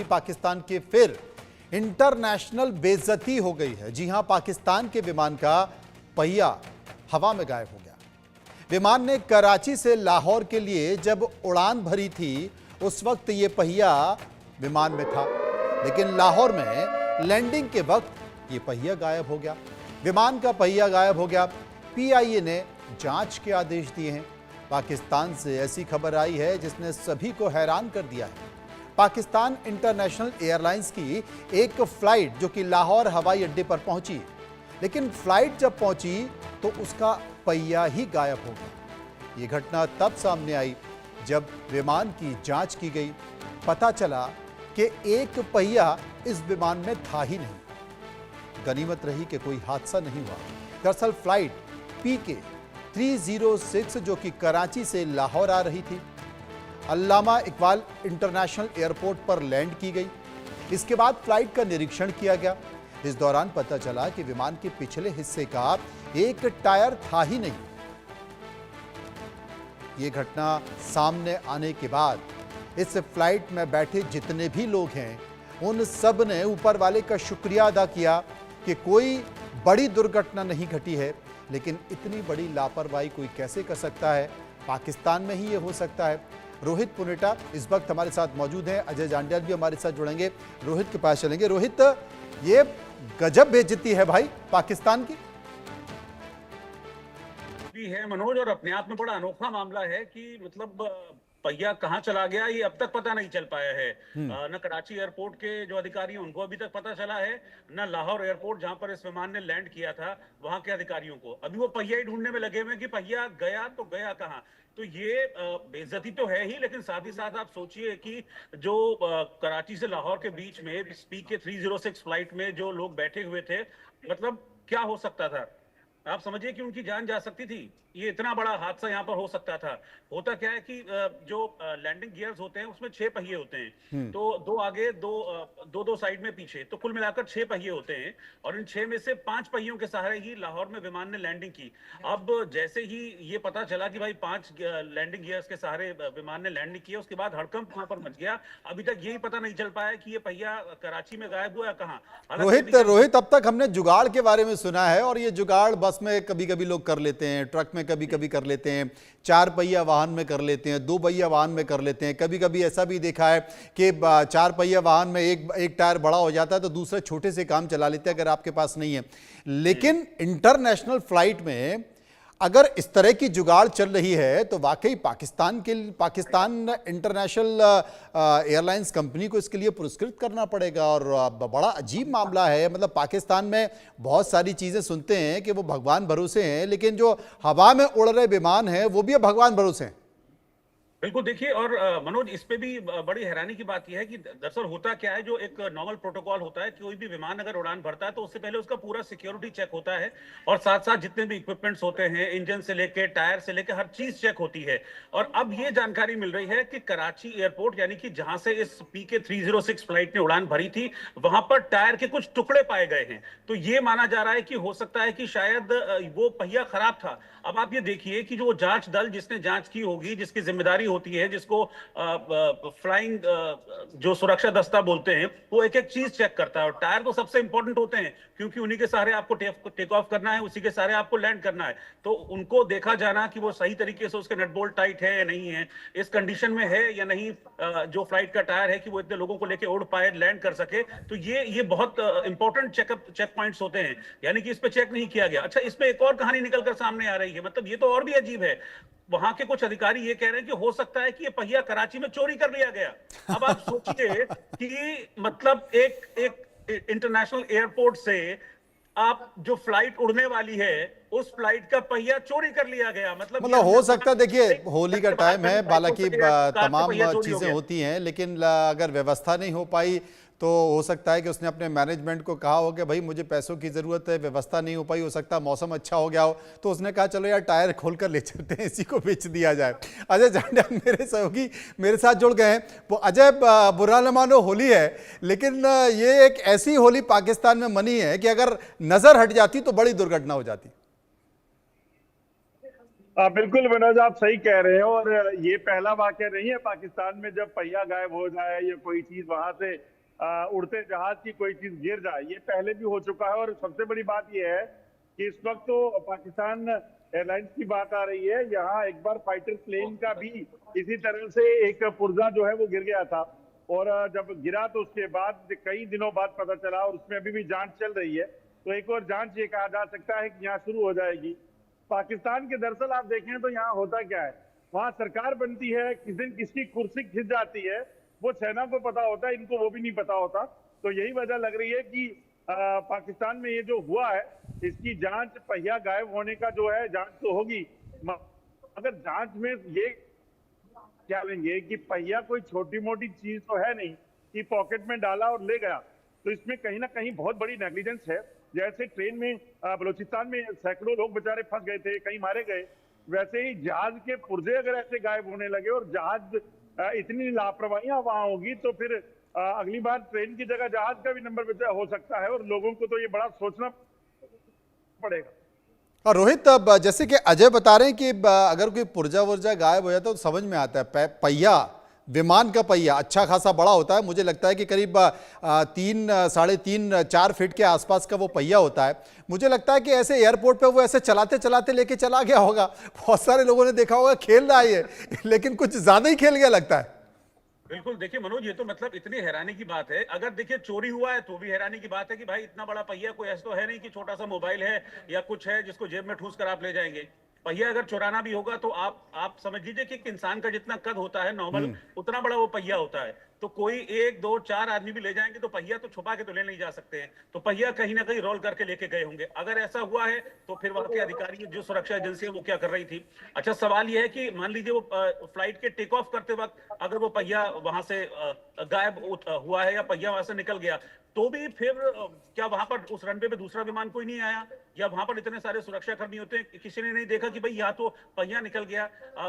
पाकिस्तान की फिर इंटरनेशनल बेइज्जती हो गई है। जी हां, पाकिस्तान के विमान का पहिया हवा में गायब हो गया। विमान ने कराची से लाहौर के लिए जब उड़ान भरी थी, उस वक्त यह पहिया विमान में था, लेकिन लाहौर में लैंडिंग के वक्त यह पहिया गायब हो गया। विमान का पहिया गायब हो गया। पीआईए ने जांच के आदेश दिए हैं। पाकिस्तान से ऐसी खबर आई है जिसने सभी को हैरान कर दिया है। पाकिस्तान इंटरनेशनल एयरलाइंस की एक फ्लाइट जो कि लाहौर हवाई अड्डे पर पहुंची, लेकिन फ्लाइट जब पहुंची तो उसका पहिया ही गायब हो गया। यह घटना तब सामने आई जब विमान की जांच की गई। पता चला कि एक पहिया इस विमान में था ही नहीं। गनीमत रही कि कोई हादसा नहीं हुआ। दरअसल फ्लाइट PK 306 जो कि कराची से लाहौर आ रही थी, अल्लामा इकबाल इंटरनेशनल एयरपोर्ट पर लैंड की गई। इसके बाद फ्लाइट का निरीक्षण किया गया। इस दौरान पता चला कि विमान के पिछले हिस्से का एक टायर था ही नहीं। यह घटना सामने आने के बाद इस फ्लाइट में बैठे जितने भी लोग हैं, उन सब ने ऊपर वाले का शुक्रिया अदा किया कि कोई बड़ी दुर्घटना नहीं घटी है। लेकिन इतनी बड़ी लापरवाही कोई कैसे कर सकता है? पाकिस्तान में ही ये हो सकता है। रोहित पुनेटा इस वक्त हमारे साथ मौजूद हैं। अजय जांडियाल भी हमारे साथ जुड़ेंगे। रोहित के पास चलेंगे। रोहित, ये गजब बेइज्जती है भाई पाकिस्तान की। भी है मनोज, और अपने आप में बड़ा अनोखा मामला है कि मतलब पहिया कहाँ चला गया ये अब तक पता नहीं चल पाया है। न कराची एयरपोर्ट के जो अधिकारी हैं उनको अभी तक पता चला है, न लाहौर एयरपोर्ट जहां पर इस विमान ने लैंड किया था वहां के अधिकारियों को। अभी वो पहिया ही ढूंढने में लगे हुए हैं कि पहिया गया तो गया कहाँ। तो ये बेइज्जती तो है ही, लेकिन साथ ही साथ आप सोचिए कि जो कराची से लाहौर के बीच में PK 306 फ्लाइट में जो लोग बैठे हुए थे, मतलब क्या हो सकता था। आप समझिए कि उनकी जान जा सकती थी। ये इतना बड़ा हादसा यहाँ पर हो सकता था। होता क्या है कि जो लैंडिंग गियर्स होते हैं उसमें 6 पहिए होते हैं, तो 2 आगे, 2 साइड में पीछे, तो कुल मिलाकर 6 पहिए होते हैं। और इन 6 में से 5 पहियों के सहारे ही लाहौर में विमान ने लैंडिंग की। अब जैसे ही ये पता चला कि भाई 5 लैंडिंग गियर्स के सहारे विमान ने लैंडिंग किया, उसके बाद हड़कंप वहां पर मच गया। अभी तक यही पता नहीं चल पाया कि ये पहिया कराची में गायब हुआ या कहाँ। रोहित, अब तक हमने जुगाड़ के बारे में सुना है, और ये जुगाड़ बस में कभी कभी लोग कर लेते हैं, ट्रक में कभी कभी कर लेते हैं, 4 पहिया वाहन में कर लेते हैं, 2 पहिया वाहन में कर लेते हैं। कभी कभी ऐसा भी देखा है कि 4 पहिया वाहन में एक टायर बड़ा हो जाता है तो दूसरे छोटे से काम चला लेते हैं अगर आपके पास नहीं है। लेकिन इंटरनेशनल फ्लाइट में अगर इस तरह की जुगाड़ चल रही है तो वाकई पाकिस्तान इंटरनेशनल एयरलाइंस कंपनी को इसके लिए पुरस्कृत करना पड़ेगा। और बड़ा अजीब मामला है। मतलब पाकिस्तान में बहुत सारी चीज़ें सुनते हैं कि वो भगवान भरोसे हैं, लेकिन जो हवा में उड़ रहे विमान हैं वो भी अब भगवान भरोसे हैं। बिल्कुल, देखिए, और मनोज, इस पे भी बड़ी हैरानी की बात यह है कि दरअसल होता क्या है, जो एक नॉर्मल प्रोटोकॉल होता है, कोई भी विमान अगर उड़ान भरता है तो उससे पहले उसका पूरा सिक्योरिटी चेक होता है, और साथ साथ जितने भी इक्विपमेंट्स होते हैं, इंजन से लेके टायर से लेके हर चीज चेक होती है। और अब ये जानकारी मिल रही है कि कराची एयरपोर्ट, यानी कि जहां से इस PK 306 फ्लाइट ने उड़ान भरी थी, वहां पर टायर के कुछ टुकड़े पाए गए हैं। तो ये माना जा रहा है कि हो सकता है कि शायद वो पहिया खराब था। अब आप ये देखिए कि जो जांच दल जिसने जांच की होगी, जिसकी जिम्मेदारी होती है, जिसको फ्लाइंग जो सुरक्षा दस्ता बोलते हैं, वो एक एक चीज चेक करता है। और टायर तो सबसे इंपॉर्टेंट होते हैं, क्योंकि उन्हीं के सहारे आपको टेक ऑफ करना है, उसी के सहारे आपको लैंड करना है। तो उनको देखा जाना कि वो सही तरीके से उसके नट बोल्ट टाइट है या नहीं है, इस कंडीशन में है या नहीं, जो फ्लाइट का टायर है कि वो इतने लोगों को लेके उड़ पाए, लैंड कर सके। तो ये बहुत इंपॉर्टेंट चेक पॉइंट्स होते हैं, यानी कि इस पे चेक नहीं किया गया। अच्छा, इसमें एक और कहानी निकलकर सामने आ रही है। मतलब ये तो और भी अजीब है। वहां के कुछ अधिकारी ये कह रहे हैं कि हो सकता है कि ये पहिया कराची में चोरी कर लिया गया। अब आप सोचिए कि मतलब एक इंटरनेशनल एयरपोर्ट से आप जो फ्लाइट उड़ने वाली है, उस फ्लाइट का पहिया चोरी कर लिया गया। मतलब हो सकता है, देखिए होली का टाइम है, हालांकि तमाम चीजें होती हैं, लेकिन अगर व्यवस्था नहीं हो पाई तो हो सकता है कि उसने अपने मैनेजमेंट को कहा हो कि भाई मुझे पैसों की ज़रूरत है, व्यवस्था नहीं हो पाई, हो सकता है मौसम अच्छा हो गया हो, तो उसने कहा चलो यार टायर खोल कर ले चलते हैं, इसी को बेच दिया जाए। अजय जांडियाल मेरे सहयोगी मेरे साथ जुड़ गए हैं। वो अजय, बुरा न मानो होली है, लेकिन ये एक ऐसी होली पाकिस्तान में मनी है कि अगर नज़र हट जाती तो बड़ी दुर्घटना हो जाती। बिल्कुल मनोज, आप सही कह रहे हैं। और ये पहला वाकया नहीं है पाकिस्तान में जब पहिया गायब हो जाए या कोई चीज वहां से उड़ते जहाज की कोई चीज गिर जाए। ये पहले भी हो चुका है। और सबसे बड़ी बात ये है कि इस वक्त तो पाकिस्तान एयरलाइंस की बात आ रही है। यहाँ एक बार फाइटर प्लेन का भी इसी तरह से एक पुर्जा जो है वो गिर गया था। और जब गिरा तो उसके बाद कई दिनों बाद पता चला, और उसमें अभी भी जांच चल रही है। तो एक और जांच ये कहा जा सकता है कि यहाँ शुरू हो जाएगी। पाकिस्तान के दरअसल आप देखें तो यहाँ होता क्या है, वहां सरकार बनती है, किस दिन किसकी कुर्सी खिंच जाती है वो सेना को पता होता है, इनको वो भी नहीं पता होता। तो यही वजह लग रही है कि पाकिस्तान में ये जो हुआ है इसकी जांच, पहिया गायब होने का जो है जांच तो होगी, मगर जांच में ये क्या लेंगे कि पहिया कोई छोटी मोटी चीज तो है नहीं कि पॉकेट में डाला और ले गया। तो इसमें कहीं ना कहीं बहुत बड़ी नेग्लिजेंस है। जैसे ट्रेन में बलूचिस्तान में सैकड़ों लोग बेचारे फंस गए थे, कहीं मारे गए, वैसे ही जहाज के पुर्जे अगर ऐसे गायब होने लगे और जहाज इतनी लापरवाहियां वहां होगी तो फिर अगली बार ट्रेन की जगह जहाज का भी नंबर हो सकता है। और लोगों को तो ये बड़ा सोचना पड़ेगा। और रोहित, अब जैसे कि अजय बता रहे हैं कि अगर कोई पुर्जा वुर्जा गायब हो जाता है तो समझ में आता है। पहिया, विमान का पहिया अच्छा खासा बड़ा होता है, मुझे लगता है कि करीब 3, 3.5, 4 फीट के आसपास का वो पहिया होता है। मुझे लगता है कि ऐसे एयरपोर्ट पे वो ऐसे चलाते चलाते लेके चला गया होगा। बहुत सारे लोगों ने देखा होगा खेल रहा है ये, लेकिन कुछ ज्यादा ही खेल गया लगता है। बिल्कुल, देखिए मनोज, ये तो मतलब इतनी हैरानी की बात है। अगर देखिए चोरी हुआ है तो भी हैरानी की बात है कि भाई इतना बड़ा पहिया, कोई ऐसा तो है नहीं कि छोटा सा मोबाइल है या कुछ है जिसको जेब में ठूस कर आप ले जाएंगे। पहिया अगर चुराना भी होगा तो आप समझ लीजिए कि एक इंसान का जितना कद होता है नॉर्मल, उतना बड़ा वो पहिया होता है। तो कोई 1, 2, 4 आदमी भी ले जाएंगे तो पहिया तो छुपा के तो ले नहीं जा सकते हैं। तो पहिया कहीं ना कहीं रोल करके लेके गए होंगे। अगर ऐसा हुआ है तो फिर वहां के अधिकारी, जो सुरक्षा एजेंसी है, वो क्या कर रही थी। अच्छा, सवाल यह है कि मान लीजिए वो फ्लाइट के टेक ऑफ करते वक्त अगर वो पहिया वहां से गायब हुआ है या पहिया वहां से निकल गया, तो भी फिर क्या वहां पर उस रनवे पे दूसरा विमान कोई नहीं आया, या वहां पर इतने सारे सुरक्षा कर्मी होते हैं, किसी ने नहीं देखा कि भाई यहाँ तो पहिया निकल गया।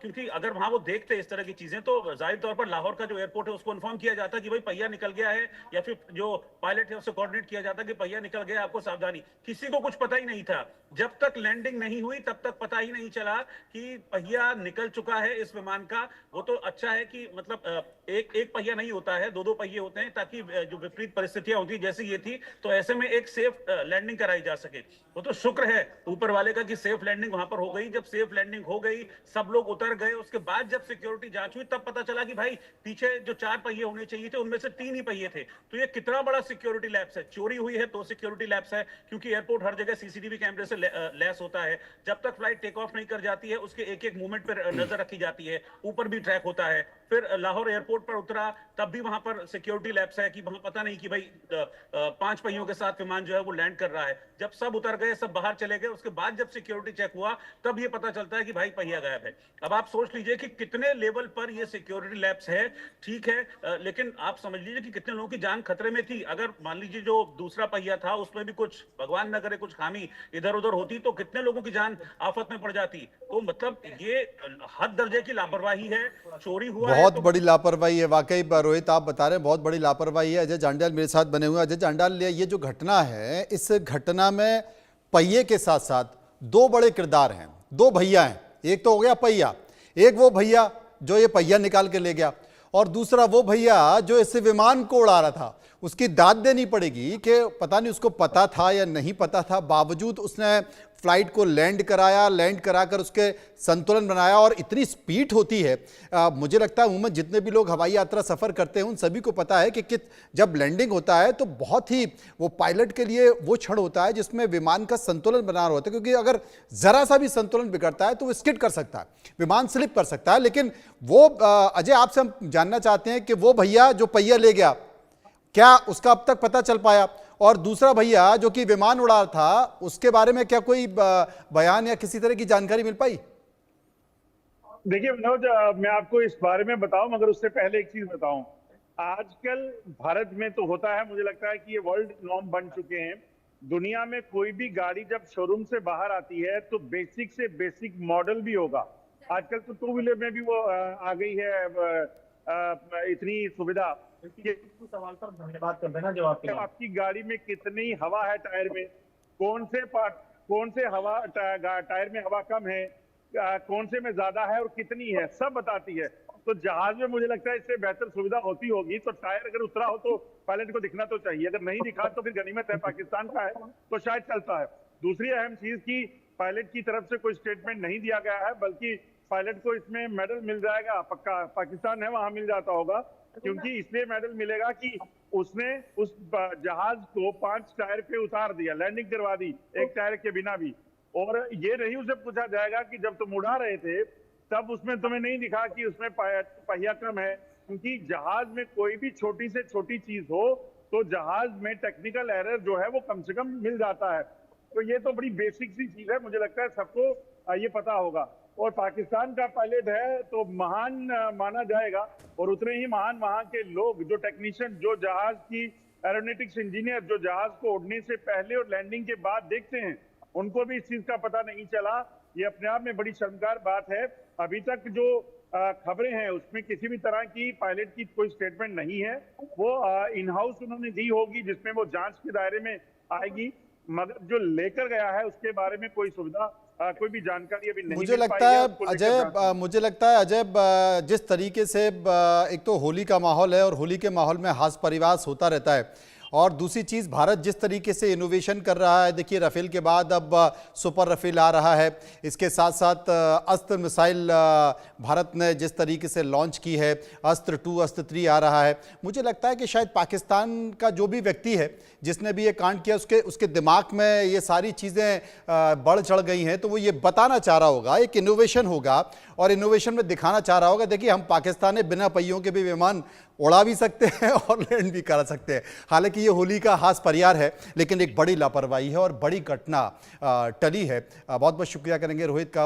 क्योंकि अगर वहां वो देखते इस तरह की चीजें तो जाहिर तौर पर लाहौर का जो एयरपोर्ट है उसको इन्फॉर्म किया जाता कि भाई पहिया निकल गया है, या फिर जो पायलट है उससे कोऑर्डिनेट किया जाता कि पहिया निकल गया, आपको सावधानी। किसी को कुछ पता ही नहीं था। जब तक लैंडिंग नहीं हुई तब तक पता ही नहीं चला कि पहिया निकल चुका है इस विमान का। वो तो अच्छा है कि मतलब एक एक पहिया नहीं होता है, दो दो पहिए होते हैं, ताकि जो विपरीत परिस्थितियां होती है जैसे ये थी तो ऐसे में एक सेफ लैंडिंग कराई जा सके। वो तो शुक्र है ऊपर वाले का कि सेफ लैंडिंग वहां पर हो गई। जब सेफ लैंडिंग हो गई, सब लोग उतर गए, उसके बाद जब सिक्योरिटी जांच हुई तब पता चला कि भाई पीछे जो 4 पहिए होने चाहिए थे उनमें से 3 ही पहिए थे। तो ये कितना बड़ा सिक्योरिटी लैप्स है। चोरी हुई है तो सिक्योरिटी लैप्स है, क्योंकि एयरपोर्ट हर जगह सीसीटीवी कैमरे से लैस होता है। जब तक फ्लाइट टेक ऑफ नहीं कर जाती है उसके एक एक मूवमेंट पर नजर रखी जाती है, ऊपर भी ट्रैक होता है। फिर लाहौर एयरपोर्ट पर उतरा तब भी वहां पर सिक्योरिटी लैप्स है कि वहां पता नहीं कि भाई 5 पहियों के साथ विमान जो है वो लैंड कर रहा है। जब सब उतर गए, सब बाहर चले गए, उसके बाद जब सिक्योरिटी चेक हुआ तब ये पता चलता है कि भाई पहिया गायब है। अब आप सोच लीजिए कि कितने लेवल पर ये सिक्योरिटी लैप्स है। ठीक है, लेकिन आप समझ लीजिए कि कितने लोगों की जान खतरे में थी। अगर मान लीजिए जो दूसरा पहिया था उसमें भी कुछ, भगवान न करे, कुछ खामी इधर उधर होती तो कितने लोगों की जान आफत में पड़ जाती। तो मतलब ये हद दर्जे की लापरवाही है। चोरी हुआ है बहुत तो बड़ी लापरवाही है वाकई। रोहित, आप बता रहे हैं बहुत बड़ी लापरवाही है। अजय जांडाल मेरे साथ बने हुए हैं। अजय जांडाल, ये जो घटना है, इस घटना में पहिए के साथ साथ 2 बड़े किरदार हैं, 2 भैया हैं। एक तो हो गया पहिया, एक वो भैया जो ये पहिया निकाल के ले गया, और दूसरा वो भैया जो इस विमान को उड़ा रहा था। उसकी दाद देनी पड़ेगी कि पता नहीं उसको पता था या नहीं पता था, बावजूद उसने फ्लाइट को लैंड कराया, लैंड कराकर उसके संतुलन बनाया। और इतनी स्पीड होती है, मुझे लगता है उम्र जितने भी लोग हवाई यात्रा सफ़र करते हैं उन सभी को पता है कि जब लैंडिंग होता है तो बहुत ही वो पायलट के लिए वो क्षण होता है जिसमें विमान का संतुलन बना रहा होता है, क्योंकि अगर ज़रा सा भी संतुलन बिगड़ता है तो वो स्किड कर सकता है, विमान स्लिप कर सकता है। लेकिन वो अजय, आपसे हम जानना चाहते हैं कि वो भैया जो पहिया ले गया, क्या उसका अब तक पता चल पाया? और दूसरा भैया जो कि विमान उड़ा था, उसके बारे में क्या कोई बयान या किसी तरह की जानकारी मिल पाई? देखिए मनोज, मैं आपको इस बारे में बताऊं, मगर उससे पहले एक चीज बताऊं। आजकल भारत में तो होता है, मुझे लगता है कि ये वर्ल्ड नॉर्म बन चुके हैं। दुनिया में कोई भी गाड़ी जब शोरूम से बाहर आती है तो बेसिक से बेसिक मॉडल भी होगा। आजकल तो 2 व्हीलर में भी वो आ गई है इतनी सुविधा। सवाल पर धन्यवाद कर देना जवाब के लिए। आपकी गाड़ी में कितनी हवा है टायर में, कौन से हवा टायर में हवा कम है, कौन से में ज्यादा है और कितनी है, सब बताती है। तो जहाज में मुझे लगता है इससे बेहतर सुविधा होती होगी। तो टायर अगर उतरा हो तो पायलट को दिखना तो चाहिए, अगर नहीं दिखा तो फिर गनीमत है, पाकिस्तान का है तो शायद चलता है। दूसरी अहम चीज की पायलट की तरफ से कोई स्टेटमेंट नहीं दिया गया है, बल्कि पायलट को इसमें मेडल मिल जाएगा, पक्का पाकिस्तान है वहां मिल जाता होगा, क्योंकि इसलिए मेडल मिलेगा कि उसने उस जहाज को 5 टायर पे उतार दिया, लैंडिंग करवा दी एक टायर के बिना भी। और ये नहीं उसे पूछा जाएगा कि जब तुम उड़ा रहे थे तब उसमें तुम्हें नहीं दिखा कि उसमें पहिया कम है, क्योंकि जहाज में कोई भी छोटी से छोटी चीज हो तो जहाज में टेक्निकल एरर जो है वो कम से कम मिल जाता है। तो ये तो बड़ी बेसिक सी चीज है, मुझे लगता है सबको ये पता होगा। और पाकिस्तान का पायलट है तो महान माना जाएगा, और उतने ही महान वहां के लोग जो टेक्नीशियन, जो जहाज की एरोनॉटिक्स इंजीनियर, जो जहाज को उड़ने से पहले और लैंडिंग के बाद देखते हैं, उनको भी इस चीज का पता नहीं चला। ये अपने आप में बड़ी शर्मगार बात है। अभी तक जो खबरें हैं उसमें किसी भी तरह की पायलट की कोई स्टेटमेंट नहीं है। वो इन हाउस उन्होंने दी होगी जिसमें वो जांच के दायरे में आएगी, मगर जो लेकर गया है उसके बारे में कोई सुविधा, कोई भी जानकारी अभी नहीं मुझे मिल लगता पाई है उसको लेकर अजय, जांच मुझे लगता है अजय, जिस तरीके से एक तो होली का माहौल है और होली के माहौल में हास परिवास होता रहता है, और दूसरी चीज़ भारत जिस तरीके से इनोवेशन कर रहा है, देखिए राफेल के बाद अब सुपर राफेल आ रहा है, इसके साथ साथ अस्त्र मिसाइल भारत ने जिस तरीके से लॉन्च की है, अस्त्र 2 अस्त्र 3 आ रहा है। मुझे लगता है कि शायद पाकिस्तान का जो भी व्यक्ति है जिसने भी ये कांड किया उसके दिमाग में ये सारी चीज़ें बढ़ चढ़ गई हैं, तो वो ये बताना चाह रहा होगा, एक इनोवेशन होगा और इनोवेशन में दिखाना चाह रहा होगा, देखिए हम पाकिस्तान में बिना पहियों के भी विमान उड़ा भी सकते हैं और लैंड भी करा सकते हैं। हालांकि ये होली का हास परिवार है, लेकिन एक बड़ी लापरवाही है और बड़ी घटना टली है। बहुत बहुत शुक्रिया करेंगे रोहित का।